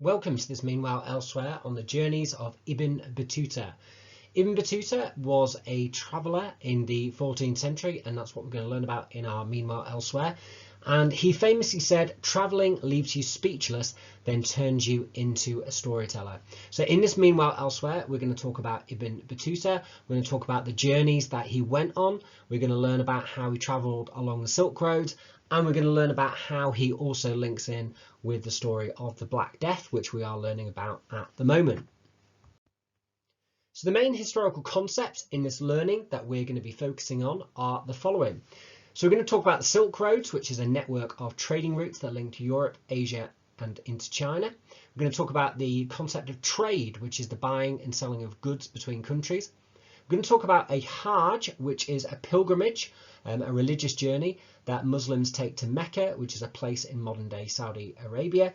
Welcome to this Meanwhile Elsewhere on the journeys of Ibn Battuta. Ibn Battuta was a traveller in the 14th century, and that's what we're going to learn about in our Meanwhile Elsewhere. And he famously said, travelling leaves you speechless, then turns you into a storyteller. So in this Meanwhile Elsewhere, we're going to talk about Ibn Battuta. We're going to talk about the journeys that he went on. We're going to learn about how he travelled along the Silk Road. And we're going to learn about how he also links in with the story of the Black Death, which we are learning about at the moment. So the main historical concepts in this learning that we're going to be focusing on are the following. So we're going to talk about the Silk Roads, which is a network of trading routes that link to Europe, Asia, and into China. We're going to talk about the concept of trade, which is the buying and selling of goods between countries. We're going to talk about a Hajj, which is a pilgrimage, a religious journey that Muslims take to Mecca, which is a place in modern-day Saudi Arabia.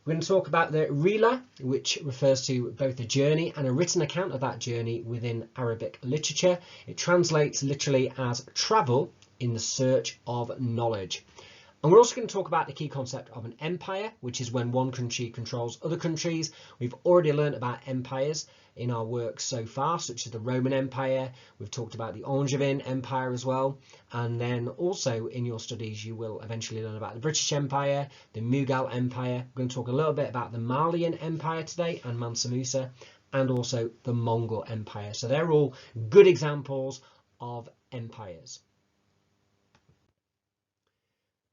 We're going to talk about the Rihla, which refers to both a journey and a written account of that journey within Arabic literature. It translates literally as travel in the search of knowledge. And we're also going to talk about the key concept of an empire, which is when one country controls other countries. We've already learned about empires in our work so far, such as the Roman Empire. We've talked about the Angevin Empire as well. And then also in your studies, you will eventually learn about the British Empire, the Mughal Empire. We're going to talk a little bit about the Malian Empire today and Mansa Musa, and also the Mongol Empire. So they're all good examples of empires.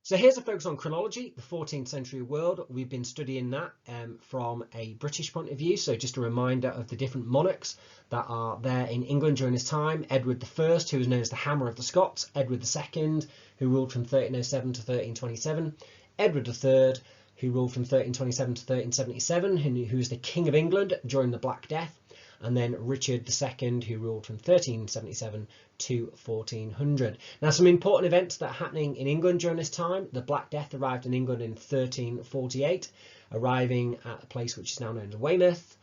So here's a focus on chronology, the 14th century world. We've been studying that from a British point of view. So just a reminder of the different monarchs that are there in England during this time. Edward I, who was known as the Hammer of the Scots. Edward II, who ruled from 1307 to 1327. Edward III, who ruled from 1327 to 1377, who was the King of England during the Black Death. And then Richard II, who ruled from 1377 to 1400. Now, some important events that are happening in England during this time. The Black Death arrived in England in 1348, arriving at a place which is now known as Weymouth.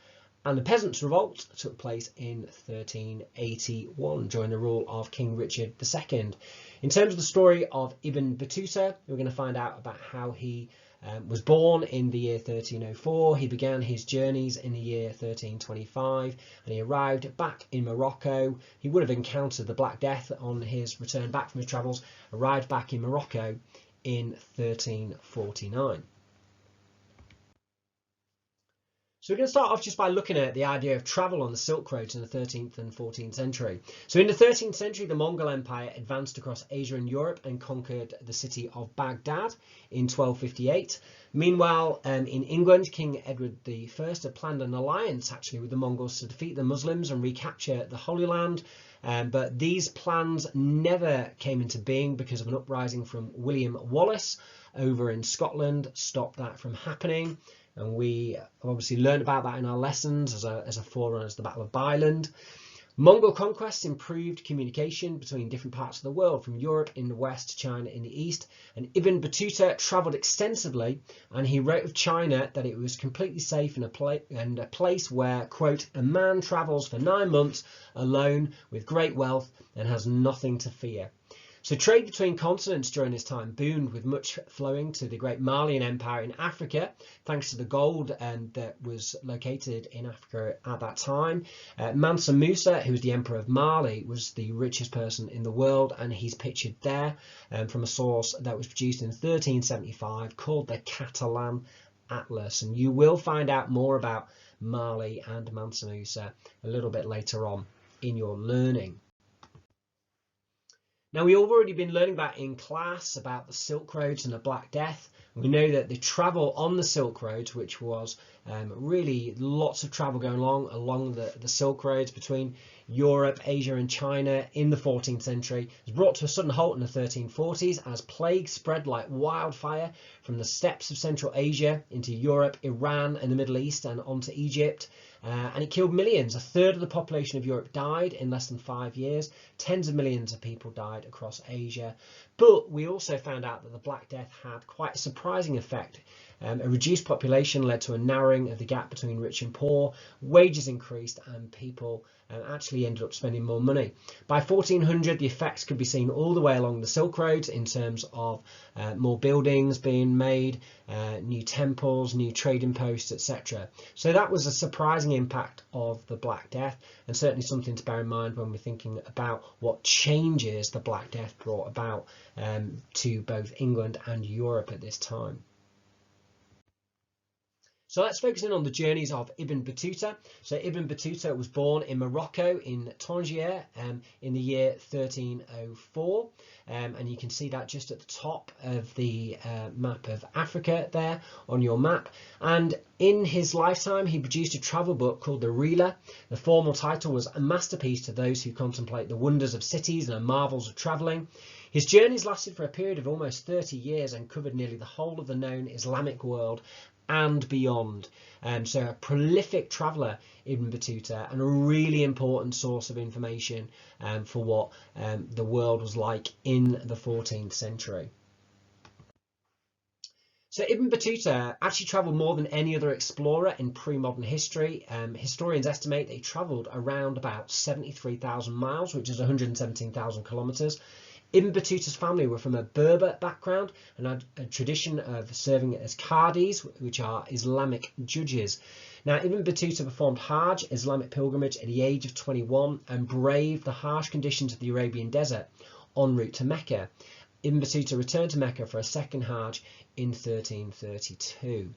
And the Peasants' Revolt took place in 1381 during the rule of King Richard II. In terms of the story of Ibn Battuta, we're going to find out about how he was born in the year 1304. He began his journeys in the year 1325 and he arrived back in Morocco. He would have encountered the Black Death on his return back from his travels, arrived back in Morocco in 1349. So we're going to start off just by looking at the idea of travel on the Silk Roads in the 13th and 14th century. So in the 13th century, the Mongol Empire advanced across Asia and Europe and conquered the city of Baghdad in 1258. Meanwhile, in England, King Edward I had planned an alliance actually with the Mongols to defeat the Muslims and recapture the Holy Land. But these plans never came into being because of an uprising from William Wallace over in Scotland, stopped that from happening. And we obviously learned about that in our lessons as a forerunner to the Battle of Byland. Mongol conquests improved communication between different parts of the world, from Europe in the west to China in the east. And Ibn Battuta travelled extensively, and he wrote of China that it was completely safe and a place where, quote, a man travels for 9 months alone with great wealth and has nothing to fear. So trade between continents during this time boomed, with much flowing to the great Malian Empire in Africa, thanks to the gold that was located in Africa at that time. Mansa Musa, who was the Emperor of Mali, was the richest person in the world, and he's pictured there from a source that was produced in 1375 called the Catalan Atlas. And you will find out more about Mali and Mansa Musa a little bit later on in your learning. Now, we've already been learning about in class about the Silk Roads and the Black Death. We know that the travel on the Silk Roads, which was really lots of travel going along the Silk Roads between Europe, Asia and China in the 14th century, was brought to a sudden halt in the 1340s as plague spread like wildfire from the steppes of Central Asia into Europe, Iran and the Middle East and onto Egypt. And it killed millions. A third of the population of Europe died in less than 5 years. Tens of millions of people died across Asia. But we also found out that the Black Death had quite a surprising effect A reduced population led to a narrowing of the gap between rich and poor, wages increased, and people actually ended up spending more money. By 1400, the effects could be seen all the way along the Silk Roads in terms of more buildings being made, new temples, new trading posts, etc. So that was a surprising impact of the Black Death, and certainly something to bear in mind when we're thinking about what changes the Black Death brought about to both England and Europe at this time. So let's focus in on the journeys of Ibn Battuta. So Ibn Battuta was born in Morocco in Tangier in the year 1304, and you can see that just at the top of the map of Africa there on your map. And in his lifetime he produced a travel book called the Rihla. The formal title was A Masterpiece to Those Who Contemplate the Wonders of Cities and the Marvels of Travelling. His journeys lasted for a period of almost 30 years and covered nearly the whole of the known Islamic world and beyond. So a prolific traveller, Ibn Battuta, and a really important source of information for what the world was like in the 14th century. So Ibn Battuta actually travelled more than any other explorer in pre-modern history. Historians estimate that he travelled around about 73,000 miles, which is 117,000 kilometres. Ibn Battuta's family were from a Berber background and had a tradition of serving as qadis, which are Islamic judges. Now, Ibn Battuta performed Hajj, Islamic pilgrimage, at the age of 21 and braved the harsh conditions of the Arabian desert en route to Mecca. Ibn Battuta returned to Mecca for a second Hajj in 1332.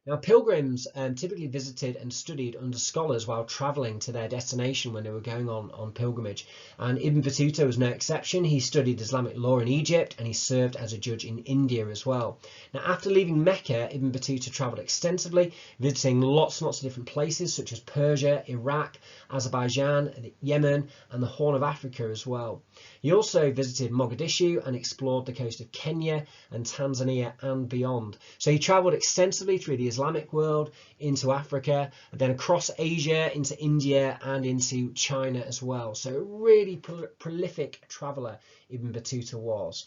Now, pilgrims typically visited and studied under scholars while travelling to their destination when they were going on pilgrimage. And Ibn Battuta was no exception. He studied Islamic law in Egypt and he served as a judge in India as well. Now, after leaving Mecca, Ibn Battuta travelled extensively, visiting lots and lots of different places such as Persia, Iraq, Azerbaijan, Yemen, and the Horn of Africa as well. He also visited Mogadishu and explored the coast of Kenya and Tanzania and beyond. So he travelled extensively through the Islamic world, into Africa, and then across Asia, into India and into China as well. So a really prolific traveller Ibn Battuta was.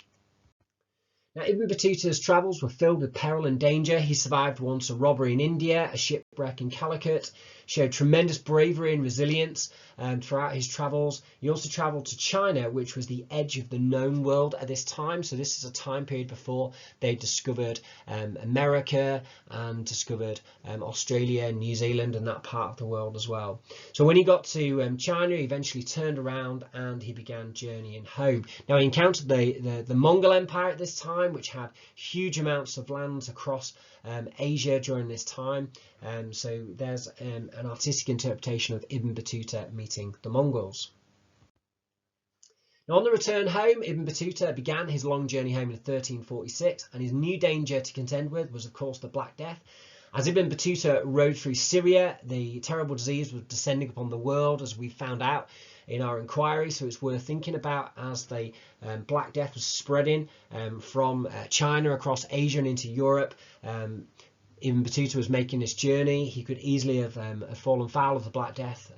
Now, Ibn Battuta's travels were filled with peril and danger. He survived once a robbery in India, a shipwreck in Calicut, showed tremendous bravery and resilience throughout his travels. He also travelled to China, which was the edge of the known world at this time. So this is a time period before they discovered America and discovered Australia, New Zealand, and that part of the world as well. So when he got to China, he eventually turned around and he began journeying home. Now, he encountered the Mongol Empire at this time, which had huge amounts of lands across Asia during this time. So there's an artistic interpretation of Ibn Battuta meeting the Mongols. Now, on the return home, Ibn Battuta began his long journey home in 1346, and his new danger to contend with was, of course, the Black Death. As Ibn Battuta rode through Syria, the terrible disease was descending upon the world, as we found out in our inquiry, so it's worth thinking about as the Black Death was spreading from China across Asia and into Europe. Ibn Battuta was making this journey. He could easily have fallen foul of the Black Death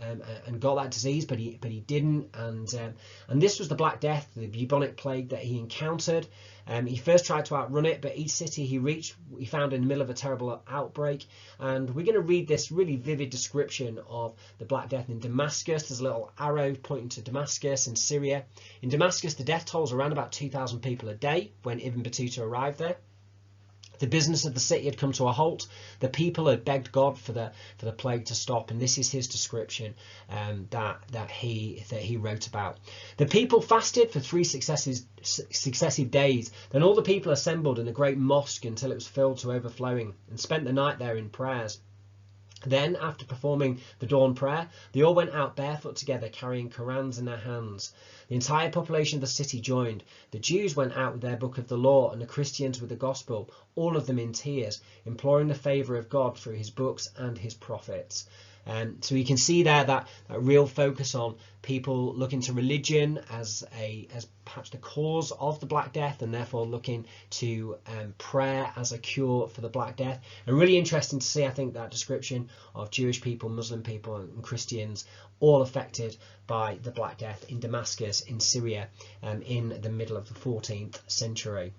and got that disease, but he didn't. And this was the Black Death, the bubonic plague that he encountered. He first tried to outrun it, but each city he reached, he found in the middle of a terrible outbreak. And we're going to read this really vivid description of the Black Death in Damascus. There's a little arrow pointing to Damascus in Syria. In Damascus, the death toll was around about 2,000 people a day when Ibn Battuta arrived there. The business of the city had come to a halt. The people had begged God for the plague to stop, and this is his description that he wrote about. The people fasted for 3 successive days. Then all the people assembled in a great mosque until it was filled to overflowing, and spent the night there in prayers. Then, after performing the dawn prayer, they all went out barefoot together, carrying Qurans in their hands. The entire population of the city joined. The Jews went out with their book of the law, and the Christians with the gospel, all of them in tears, imploring the favour of God through his books and his prophets. So you can see there that real focus on people looking to religion as perhaps the cause of the Black Death, and therefore looking to prayer as a cure for the Black Death. And really interesting to see, I think, that description of Jewish people, Muslim people and Christians all affected by the Black Death in Damascus in Syria in the middle of the 14th century.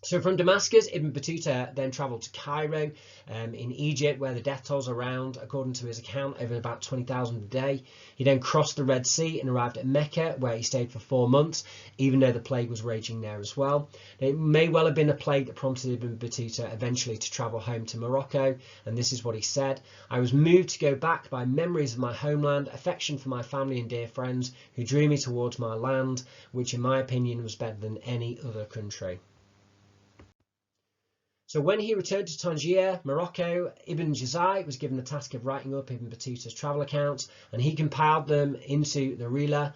So from Damascus, Ibn Battuta then travelled to Cairo in Egypt, where the death tolls around, according to his account, over about 20,000 a day. He then crossed the Red Sea and arrived at Mecca, where he stayed for 4 months, even though the plague was raging there as well. It may well have been a plague that prompted Ibn Battuta eventually to travel home to Morocco, and this is what he said: "I was moved to go back by memories of my homeland, affection for my family and dear friends who drew me towards my land, which in my opinion was better than any other country." So when he returned to Tangier, Morocco, Ibn Jazai was given the task of writing up Ibn Battuta's travel accounts, and he compiled them into the Rihla,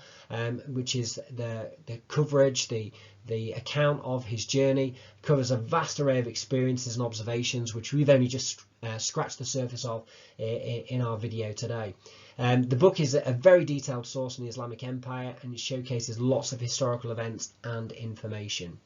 which is the coverage, the account of his journey. It covers a vast array of experiences and observations, which we've only just scratched the surface of in our video today. The book is a very detailed source in the Islamic Empire, and it showcases lots of historical events and information.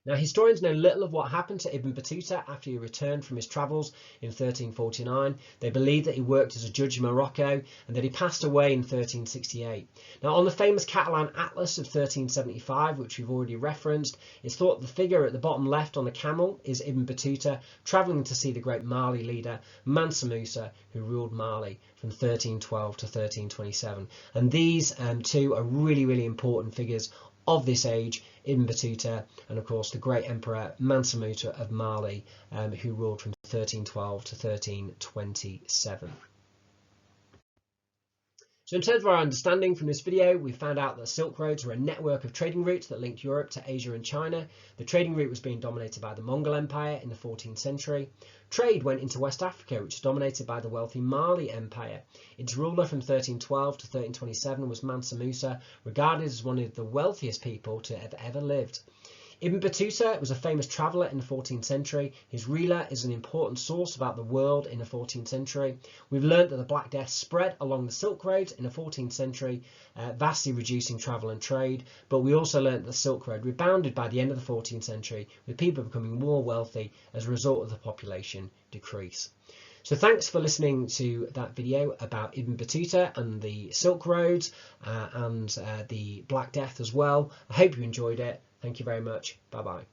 Now, historians know little of what happened to Ibn Battuta after he returned from his travels in 1349. They believe that he worked as a judge in Morocco and that he passed away in 1368. Now, on the famous Catalan Atlas of 1375, which we've already referenced, it's thought the figure at the bottom left on the camel is Ibn Battuta travelling to see the great Mali leader Mansa Musa, who ruled Mali from 1312 to 1327. And these two are really, really important figures of this age: Ibn Battuta and of course the great emperor Mansa Musa of Mali, who ruled from 1312 to 1327. So in terms of our understanding from this video, we found out that Silk Roads were a network of trading routes that linked Europe to Asia and China. The trading route was being dominated by the Mongol Empire in the 14th century. Trade went into West Africa, which was dominated by the wealthy Mali Empire. Its ruler from 1312 to 1327 was Mansa Musa, regarded as one of the wealthiest people to have ever lived. Ibn Battuta was a famous traveller in the 14th century. His Rihla is an important source about the world in the 14th century. We've learnt that the Black Death spread along the Silk Road in the 14th century, vastly reducing travel and trade. But we also learnt that the Silk Road rebounded by the end of the 14th century, with people becoming more wealthy as a result of the population decrease. So thanks for listening to that video about Ibn Battuta and the Silk Roads and the Black Death as well. I hope you enjoyed it. Thank you very much. Bye bye.